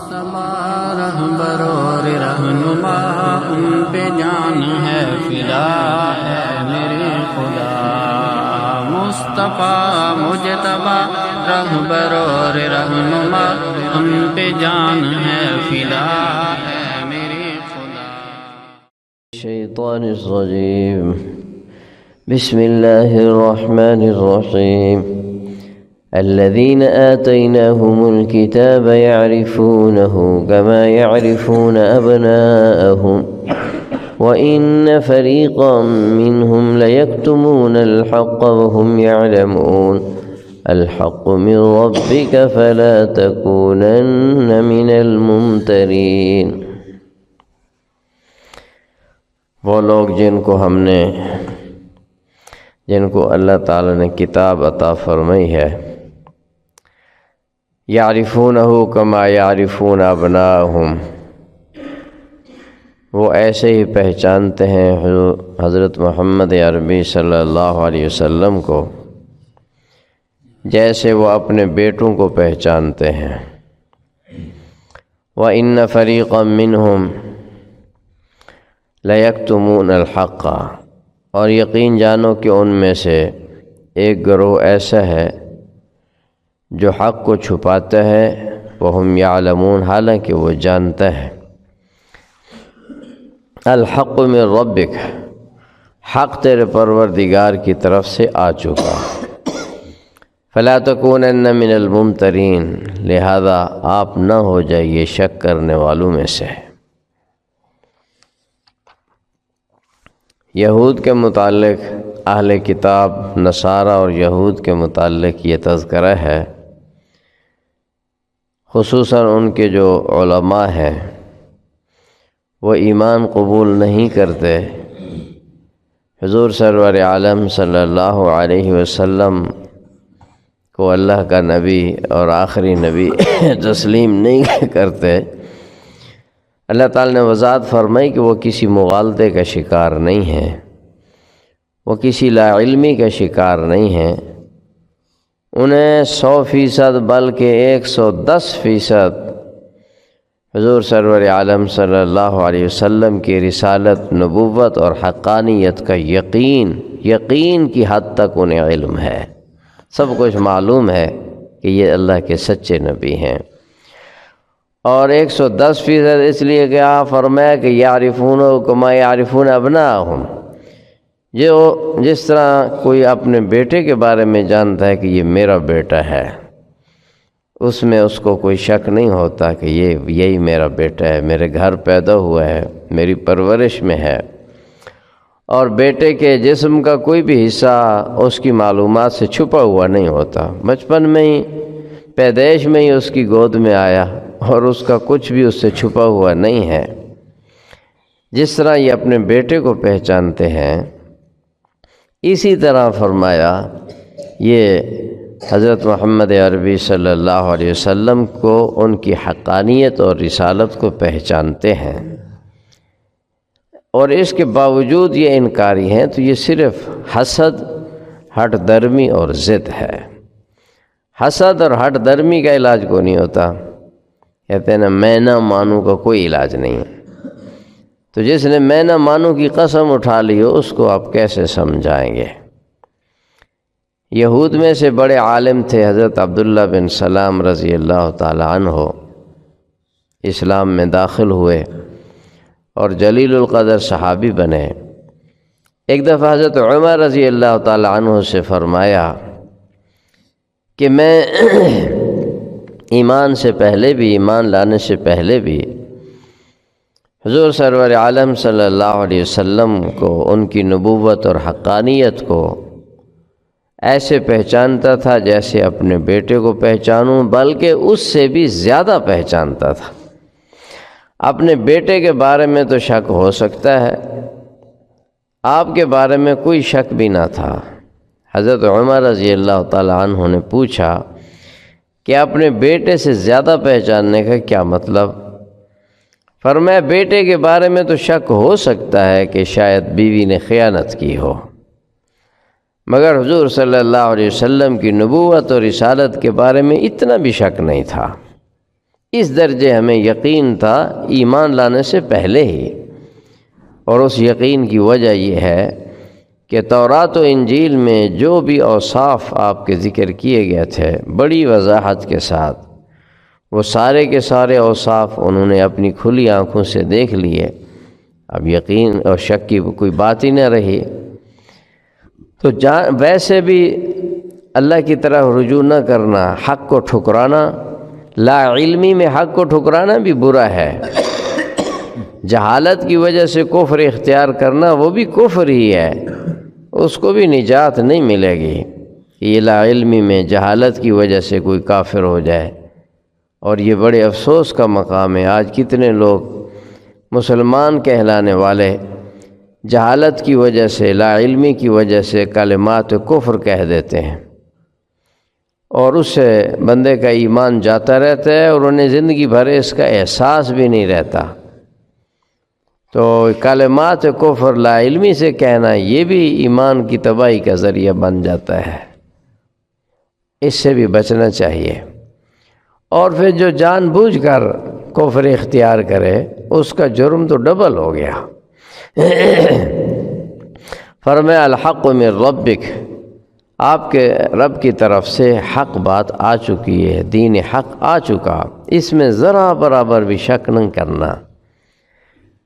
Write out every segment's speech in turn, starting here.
مصطفیٰ رہبر اور رہنما، ان پہ جان ہے فدا ہے میرے خدا۔ مصطفیٰ مجتبی رہبر اور رہنما، ان پہ جان ہے فدا ہے میرے خدا۔ الشیطان الرجیم، بسم اللہ الرحمن الرحیم۔ الذين آتيناهم الكتاب يعرفونه كما يعرفون أبناءهم وإن فريقا منهم ليكتمون الحق وهم يعلمون الحق من ربك فلا تكونن من الممترين۔ وہ لوگ جن کو اللہ تعالی نے کتاب عطا فرمائی ہے، یعرفونہ کما یعرفون ابناءہم، وہ ایسے ہی پہچانتے ہیں حضرت محمد عربی صلی اللہ علیہ وسلم کو جیسے وہ اپنے بیٹوں کو پہچانتے ہیں۔ وَإِنَّ فَرِيقًا مِّنْهُمْ لَيَكْتُمُونَ الْحَقَّ، اور یقین جانو کہ ان میں سے ایک گروہ ایسا ہے جو حق کو چھپاتا ہے، وَهُمْ يَعْلَمُونَ، حالانکہ وہ جانتا ہے۔ الحق من ربک، حق تیرے پروردگار کی طرف سے آ چکا۔ فلا تکونن من الممترین، لہذا آپ نہ ہو جائیے شک کرنے والوں میں سے۔ یہود کے متعلق، اہل کتاب نصارہ اور یہود کے متعلق یہ تذکرہ ہے، خصوصاً ان کے جو علماء ہیں وہ ایمان قبول نہیں کرتے حضور سرور عالم صلی اللہ علیہ وسلم کو اللہ کا نبی اور آخری نبی تسلیم نہیں کرتے۔ اللہ تعالی نے وضاحت فرمائی کہ وہ کسی مغالطے کا شکار نہیں ہیں، وہ کسی لا علمی کا شکار نہیں ہیں، انہیں 100% بلکہ 110% حضور سرور عالم صلی اللہ علیہ وسلم کی رسالت، نبوت اور حقانیت کا یقین کی حد تک انہیں علم ہے، سب کچھ معلوم ہے کہ یہ اللہ کے سچے نبی ہیں۔ اور 110% اس لیے کہ آپ فرمایا کہ یعرفون کما یعرفون ابناءہم، جس طرح کوئی اپنے بیٹے کے بارے میں جانتا ہے کہ یہ میرا بیٹا ہے، اس میں اس کو کوئی شک نہیں ہوتا کہ یہی میرا بیٹا ہے، میرے گھر پیدا ہوا ہے، میری پرورش میں ہے۔ اور بیٹے کے جسم کا کوئی بھی حصہ اس کی معلومات سے چھپا ہوا نہیں ہوتا، بچپن میں ہی، پیدائش میں ہی اس کی گود میں آیا اور اس کا کچھ بھی اس سے چھپا ہوا نہیں ہے۔ جس طرح یہ اپنے بیٹے کو پہچانتے ہیں، اسی طرح فرمایا یہ حضرت محمد عربی صلی اللہ علیہ وسلم کو ان کی حقانیت اور رسالت کو پہچانتے ہیں، اور اس کے باوجود یہ انکاری ہیں، تو یہ صرف حسد، ہٹ درمی اور ضد ہے۔ حسد اور ہٹ درمی کا علاج کو نہیں ہوتا، کہتے ہیں نا میں نہ مانوں کا کوئی علاج نہیں ہے۔ تو جس نے میں نہ مانوں کی قسم اٹھا لی ہو اس کو آپ کیسے سمجھائیں گے؟ یہود میں سے بڑے عالم تھے حضرت عبداللہ بن سلام رضی اللہ تعالی عنہ، اسلام میں داخل ہوئے اور جلیل القدر صحابی بنے۔ ایک دفعہ حضرت عمر رضی اللہ تعالی عنہ سے فرمایا کہ میں ایمان لانے سے پہلے بھی حضور سرور عالم صلی اللہ علیہ وسلم کو، ان کی نبوت اور حقانیت کو ایسے پہچانتا تھا جیسے اپنے بیٹے کو پہچانوں، بلکہ اس سے بھی زیادہ پہچانتا تھا۔ اپنے بیٹے کے بارے میں تو شک ہو سکتا ہے، آپ کے بارے میں کوئی شک بھی نہ تھا۔ حضرت عمر رضی اللہ تعالی عنہ نے پوچھا کہ اپنے بیٹے سے زیادہ پہچاننے کا کیا مطلب؟ فرمایا بیٹے کے بارے میں تو شک ہو سکتا ہے کہ شاید بیوی نے خیانت کی ہو، مگر حضور صلی اللہ علیہ وسلم کی نبوت اور رسالت کے بارے میں اتنا بھی شک نہیں تھا۔ اس درجے ہمیں یقین تھا ایمان لانے سے پہلے ہی، اور اس یقین کی وجہ یہ ہے کہ تورات و انجیل میں جو بھی اوصاف آپ کے ذکر کیے گئے تھے بڑی وضاحت کے ساتھ، وہ سارے کے سارے اوصاف انہوں نے اپنی کھلی آنکھوں سے دیکھ لیے۔ اب یقین اور شک کی کوئی بات ہی نہ رہی۔ تو ویسے بھی اللہ کی طرف رجوع نہ کرنا، حق کو ٹھکرانا، لا علمی میں حق کو ٹھکرانا بھی برا ہے، جہالت کی وجہ سے کفر اختیار کرنا وہ بھی کفر ہی ہے، اس کو بھی نجات نہیں ملے گی۔ یہ لا علمی میں جہالت کی وجہ سے کوئی کافر ہو جائے، اور یہ بڑے افسوس کا مقام ہے۔ آج کتنے لوگ مسلمان کہلانے والے جہالت کی وجہ سے، لا علمی کی وجہ سے کلمات کفر کہہ دیتے ہیں، اور اس سے بندے کا ایمان جاتا رہتا ہے اور انہیں زندگی بھر اس کا احساس بھی نہیں رہتا۔ تو کلمات کفر لا علمی سے کہنا یہ بھی ایمان کی تباہی کا ذریعہ بن جاتا ہے، اس سے بھی بچنا چاہیے۔ اور پھر جو جان بوجھ کر کفر اختیار کرے اس کا جرم تو ڈبل ہو گیا۔ فرمایا الحق من ربک، آپ کے رب کی طرف سے حق بات آ چکی ہے، دین حق آ چکا، اس میں ذرا برابر بھی شک نہ کرنا۔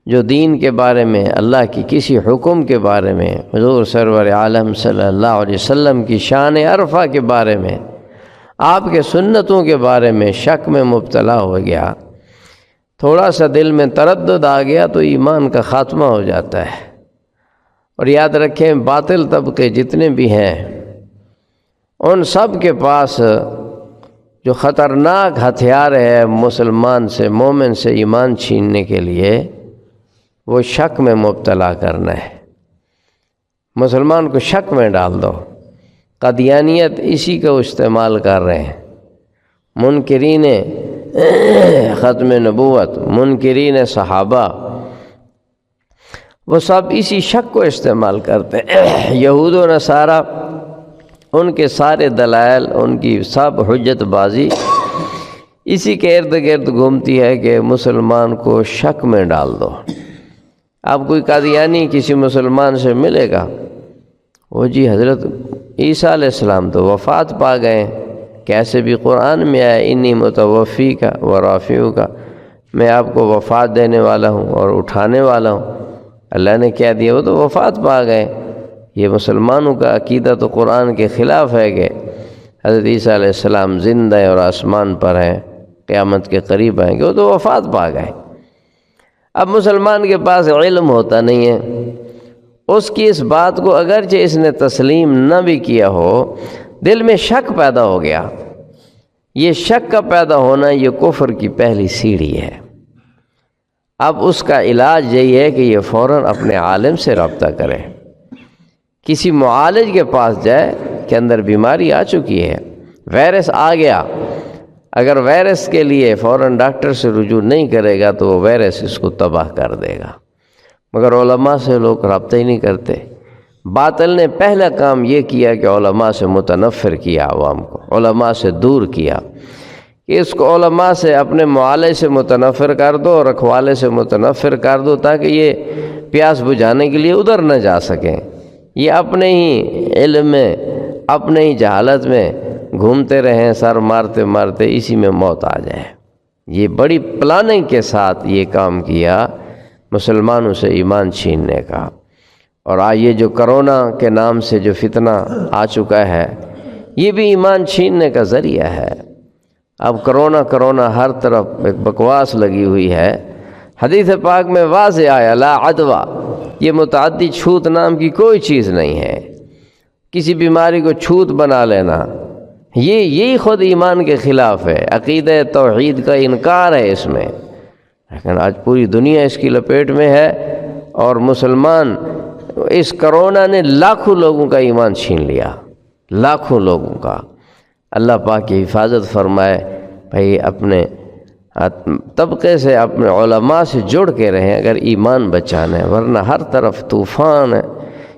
جو دین کے بارے میں، اللہ کی کسی حکم کے بارے میں، حضور سرور عالم صلی اللہ علیہ وسلم کی شان عرفہ کے بارے میں، آپ کے سنتوں کے بارے میں شک میں مبتلا ہو گیا، تھوڑا سا دل میں تردد آ گیا تو ایمان کا خاتمہ ہو جاتا ہے۔ اور یاد رکھیں باطل طبقے جتنے بھی ہیں ان سب کے پاس جو خطرناک ہتھیار ہے مسلمان سے، مومن سے ایمان چھیننے کے لیے، وہ شک میں مبتلا کرنا ہے۔ مسلمان کو شک میں ڈال دو۔ قادیانیت اسی کا استعمال کر رہے ہیں، منکرین ختم نبوت، منکرین صحابہ، وہ سب اسی شک کو استعمال کرتے ہیں۔ یہود و نصارہ، ان کے سارے دلائل، ان کی سب حجت بازی اسی کے ارد گرد گھومتی ہے کہ مسلمان کو شک میں ڈال دو۔ اب کوئی قادیانی کسی مسلمان سے ملے گا، وہ جی حضرت عیسیٰ علیہ السلام تو وفات پا گئے، کیسے بھی قرآن میں آیا انی متوفی کا و رافعو کا، میں آپ کو وفات دینے والا ہوں اور اٹھانے والا ہوں۔ اللہ نے کیا دیا؟ وہ تو وفات پا گئے۔ یہ مسلمانوں کا عقیدہ تو قرآن کے خلاف ہے کہ حضرت عیسیٰ علیہ السلام زندہ ہے اور آسمان پر ہیں، قیامت کے قریب آئیں گے، وہ تو وفات پا گئے۔ اب مسلمان کے پاس علم ہوتا نہیں ہے، اس کی اس بات کو اگرچہ اس نے تسلیم نہ بھی کیا ہو، دل میں شک پیدا ہو گیا۔ یہ شک کا پیدا ہونا یہ کفر کی پہلی سیڑھی ہے۔ اب اس کا علاج یہی ہے کہ یہ فوراً اپنے عالم سے رابطہ کرے، کسی معالج کے پاس جائے کہ اندر بیماری آ چکی ہے، وائرس آ گیا۔ اگر وائرس کے لیے فوراً ڈاکٹر سے رجوع نہیں کرے گا تو وہ وائرس اس کو تباہ کر دے گا، مگر علماء سے لوگ رابطہ ہی نہیں کرتے۔ باطل نے پہلا کام یہ کیا کہ علماء سے متنفر کیا، عوام کو علماء سے دور کیا، کہ اس کو علماء سے، اپنے معالج سے متنفر کر دو اور رکھوالے سے متنفر کر دو، تاکہ یہ پیاس بجھانے کے لیے ادھر نہ جا سکیں، یہ اپنے ہی علم میں، اپنے ہی جہالت میں گھومتے رہیں، سر مارتے مارتے اسی میں موت آ جائے۔ یہ بڑی پلاننگ کے ساتھ یہ کام کیا مسلمانوں سے ایمان چھیننے کا۔ اور یہ جو کرونا کے نام سے جو فتنہ آ چکا ہے، یہ بھی ایمان چھیننے کا ذریعہ ہے۔ اب کرونا ہر طرف ایک بکواس لگی ہوئی ہے۔ حدیث پاک میں واضح آیا لا عدوہ، یہ متعدی چھوت نام کی کوئی چیز نہیں ہے۔ کسی بیماری کو چھوت بنا لینا، یہی خود ایمان کے خلاف ہے، عقیدہ توحید کا انکار ہے اس میں۔ لیکن آج پوری دنیا اس کی لپیٹ میں ہے، اور مسلمان، اس کرونا نے لاکھوں لوگوں کا ایمان چھین لیا، لاکھوں لوگوں کا۔ اللہ پاک کی حفاظت فرمائے۔ بھائی اپنے طبقے سے، اپنے علماء سے جڑ کے رہیں اگر ایمان بچانا ہے، ورنہ ہر طرف طوفان ہے،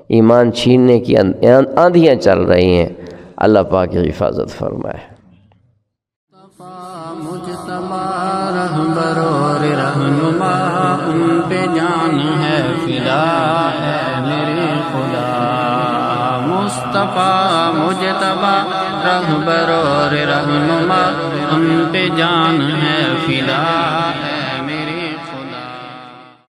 ایمان چھیننے کی آندھیاں چل رہی ہیں۔ اللہ پاک کی حفاظت فرمائے۔ مجتبی رہبر اور رہنما ان پہ جان ہے فدا ہے میرے خدا مصطفیٰ مجتبی رہبر اور رہنما ان پہ جان ہے فدا ہے